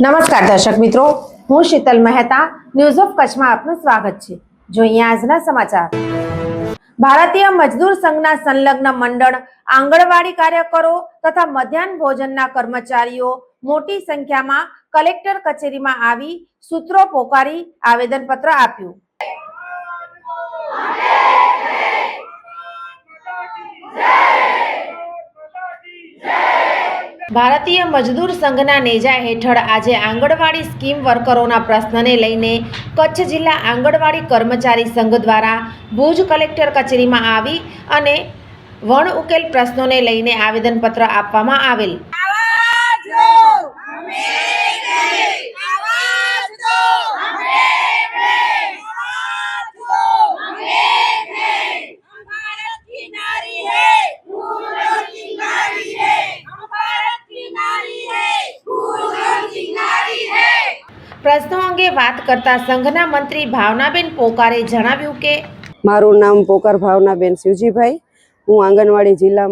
નમસ્કાર દર્શક મિત્રો, હું શીતલ મહેતા ન્યૂઝ ઓફ કચ્છમાં આપનું સ્વાગત છે। જોઈએ આજના સમાચાર। ભારતીય મજદૂર સંઘના સંલગ્ન મંડળ, આંગણવાડી કાર્યકરો તથા મધ્યાહન ભોજનના કર્મચારીઓ મોટી સંખ્યામાં કલેક્ટર કચેરીમાં આવી સૂત્રો પોકારી આવેદનપત્ર આપ્યું। ભારતીય મજદૂર સંઘના નેજા હેઠળ આજે આંગણવાડી સ્કીમ વર્કરોના પ્રશ્નને લઈને કચ્છ જિલ્લા આંગણવાડી કર્મચારી સંઘ દ્વારા ભુજ કલેક્ટર કચેરીમાં આવી અને વણ ઉકેલ પ્રશ્નોને લઈને આવેદનપત્ર આપવામાં આવેલ। પ્રશ્નો અંગે વાત કરતા સંઘના મંત્રી ભાવનાબેન પોકારે જણાવ્યું કે મારું નામ પોકાર ભાવનાબેન શિવજીભાઈ, હું આંગણવાડી જિલ્લા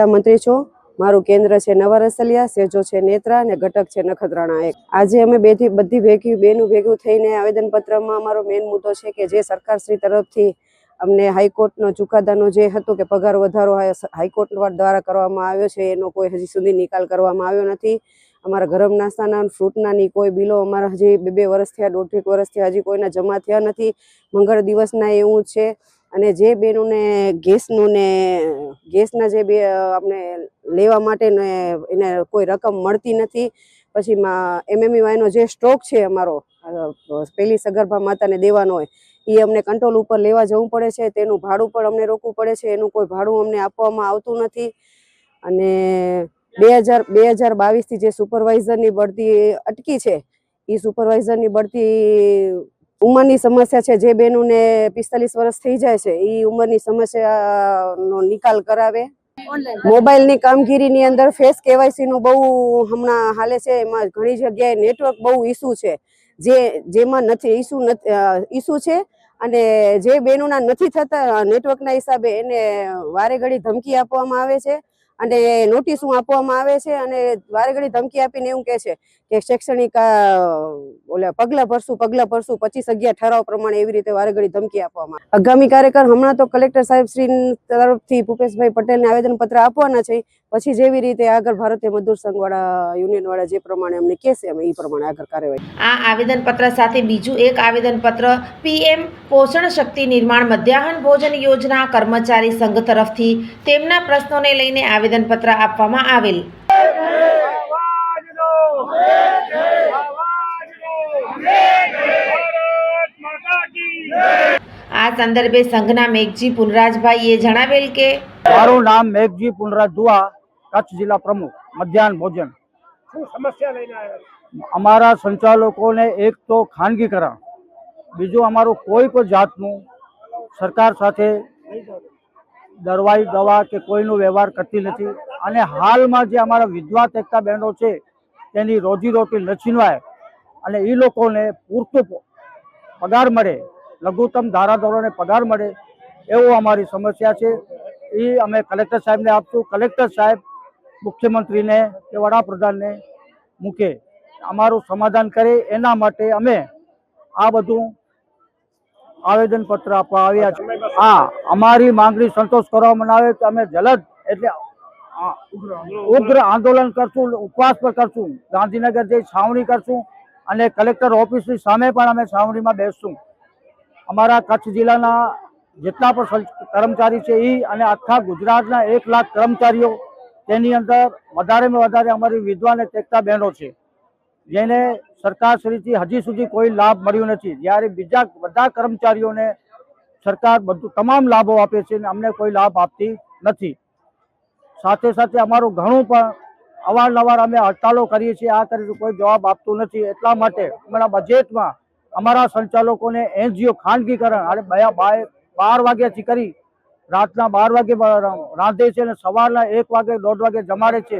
મંત્રી છું। મારું કેન્દ્ર છે નવા રસલિયા, સેજો છે નેત્રા અને ઘટક છે નખત્રાણા 1। આજે અમે બધી ભેગું થઈને આવેદનપત્રમાં અમારો મેઇન મુદ્દો છે કે જે સરકારશ્રી તરફથી અમને હાઈકોર્ટનો ચુકાદાનો જે હતો કે પગાર વધારો હાઈકોર્ટ દ્વારા કરવામાં આવ્યો છે, એનો કોઈ હજી સુધી નિકાલ કરવામાં આવ્યો નથી। અમારા ગરમ નાસ્તાના ફ્રૂટનાની કોઈ બિલો અમારા હજી 2 વર્ષ થયા, 1.5 વર્ષ થયા, હજી કોઈના જમા થયા નથી। મંગળ દિવસના એવું છે। અને જે બેનોને ગેસના જે આપણે લેવા માટે એને કોઈ રકમ મળતી નથી। પછી MMEYનો જે સ્ટોક છે અમારો પહેલી સગર્ભા માતાને દેવાનો હોય એ અમને કંટ્રોલ ઉપર લેવા જવું પડે છે, તેનું ભાડું પણ અમને રોકવું પડે છે, એનું કોઈ ભાડું અમને આપવામાં આવતું નથી। અને 2022 થી જે સુપરવાઇઝરની બઢતી અટકી છે એ સુપરવાઇઝરની બઢતી ઉંમરની સમસ્યા છે। જે બેનોને 45 વર્ષ થઈ જાય છે એ ઉંમરની સમસ્યાનો નિકાલ કરાવે। મોબાઈલની કામગીરીની અંદર ફેસ KYC નું બહુ હમણાં હાલે છે, એમાં ઘણી જગ્યાએ નેટવર્ક બહુ ઇસ્યુ છે, જેમાં નથી ઇસ્યુ છે। અને જે બેનોના નથી થતા નેટવર્કના હિસાબે એને વારે ઘડી ધમકી આપવામાં આવે છે અને નોટિસો આપવામાં આવે છે અને વારે ઘડી ધમકી આપીને એવું કહે છે કે શૈક્ષણિક પગલાં ભરશું 25/11 ઠરાવ પ્રમાણે એવી રીતે વારે ઘડી ધમકી આપવામાં આવે। આગામી કાર્યક્રમ હમણાં તો કલેક્ટર સાહેબ શ્રી તરફથી ભૂપેશભાઈ પટેલને આવેદનપત્ર આપવાના છે, પછી જેવી રીતે આગળ ભારતીય મજદૂર સંઘવાળા યુનિયનવાળા જે પ્રમાણે અમને કહેશે અમે એ પ્રમાણે આગળ કાર્યવાહી। આ આવેદનપત્ર સાથે બીજું એક આવેદનપત્ર PM પોષણ શક્તિ નિર્માણ મધ્યાહન ભોજન યોજના કર્મચારી સંઘ તરફથી તેમના પ્રશ્નોને લઈને આવેદનપત્ર આપવામાં આવેલ। આ સંદર્ભે સંઘના મેઘજી પુનરાજભાઈએ જણાવેલ કે મારું નામ મેઘજી પુનરાજ દુઆ, કચ્છ જિલ્લા પ્રમુખ મધ્યાહન ભોજન। શું સમસ્યા લઈને આવ્યા? અમારા સંચાલકોને એક તો ખાનગીકરણ, બીજું અમારું કોઈ પણ જાતનું સરકાર સાથે દવા કે કોઈનો વ્યવહાર કરતી નથી। અને હાલમાં જે અમારા વિધવા તેકતા બહેનો છે તેની રોજીરોટી ન છીનવાય અને એ લોકોને પૂરતો પગાર મળે, લઘુત્તમ ધારાધોરણે પગાર મળે એવું અમારી સમસ્યા છે। એ અમે કલેક્ટર સાહેબને આપશું। કલેક્ટર સાહેબ મુખ્યમંત્રીને કે વડાપ્રધાનને મૂકે, અમારું સમાધાન કરે, એના માટે અમે આ બધું આવેદનપત્ર આપવા આવ્યા છે। હા, અમારી માંગણી સંતોષ કરવામાં આવે તો અમે જલદ એટલે ઉગ્ર આંદોલન કરશું, ઉપવાસ પર કરશું, ગાંધીનગર જઈ છાવણી કરશું અને કલેક્ટર ઓફિસની સામે પણ અમે છાવણીમાં બેસશું। અમારા કચ્છ જિલ્લાના જેટલા પણ કર્મચારી છે એ અને આખા ગુજરાતના 1 લાખ કર્મચારીઓ, તેની અંદર વધારેમાં વધારે અમારી વિધવા અને તેકતા બહેનો છે જેને સરકારશ્રીથી હજી સુધી કોઈ લાભ મળ્યો નથી, જ્યારે બીજા બધા કર્મચારીઓને સરકાર તમામ લાભો આપે છે અને અમને કોઈ લાભ આપતી નથી। સાથે સાથે અમારું ઘણું પણ અવારનવાર અમે હડતાલો કરીએ છીએ, આ કરીએ કોઈ જવાબ આપતું નથી। એટલા માટે હમણાં બજેટમાં અમારા સંચાલકોને NGO ખાનગીકરણ અને 12 વાગ્યાથી કરી રાતના 12 વાગે રાંધે છે અને સવારના 1 વાગે 1:30 વાગે જમાડે છે।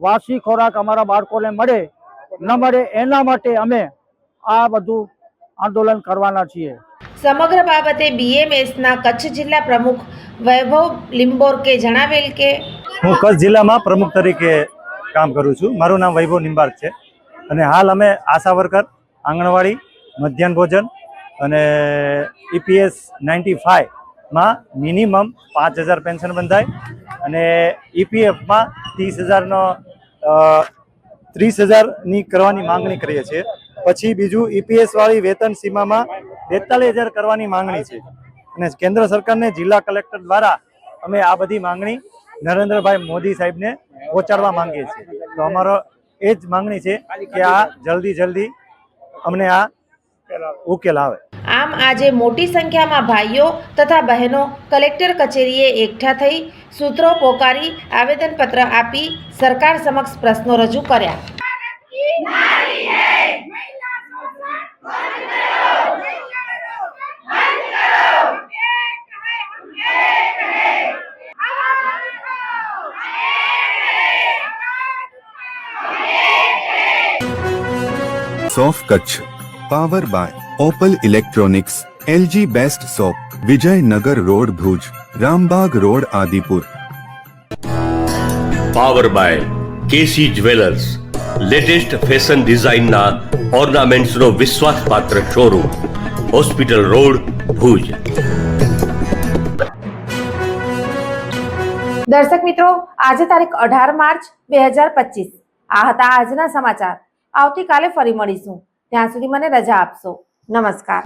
વાસી ખોરાક અમારા બાળકોને મળે ન મળે એના માટે અમે આ બધું આંદોલન કરવાના છીએ। સમગ્ર બાબતે BMSના કચ્છ જિલ્લા પ્રમુખ વૈભવ લિંબોરકે જણાવેલ કે હું કચ્છ જિલ્લામાં પ્રમુખ તરીકે કામ કરું છું. મારું નામ વૈભવ નિંબાર્ક છે અને હાલ અમે આશા વર્કર, આંગણવાડી, મધ્યાહન ભોજન અને EPS 95માં મિનિમમ 5,000 પેન્શન બંધાય અને EPFમાં 30,000ની કરવાની માંગણી કરીએ છીએ. પછી બીજું EPS વાળી વેતન સીમામાં 42,000 કરવાની માંગણી છે અને કેન્દ્ર સરકારને જિલ્લા કલેક્ટર દ્વારા અમે આ બધી માંગણી નરેન્દ્રભાઈ મોદી સાહેબને પહોંચાડવા માંગીએ છીએ. તો અમારો એ જ માંગણી છે કે આ જલ્દી અમને આ ઉકેલ આવે. આમ આજે મોટી સંખ્યામાં ભાઈઓ તથા બહેનો કલેક્ટર કચેરીએ એકઠા થઈ સૂત્રો પોકારી આવેદનપત્ર આપી સરકાર સમક્ષ પ્રશ્નો રજૂ કર્યા. सोफ Kutch power by Opal electronics, LG best shop, Vijaynagar road Bhuj, Rambag road Adipur. Power by KC jewellers, latest fashion design ना ऑर्नामेंट्स नो विश्वासपात्र शोरूम, हॉस्पिटल रोड भुज। દર્શક મિત્રો, આજે તારીખ 18 માર્ચ 2025 આ હતા આજના સમાચાર. આવતીકાલે ફરી મળીશું. ત્યાં સુધી મને રજા આપશો. નમસ્કાર.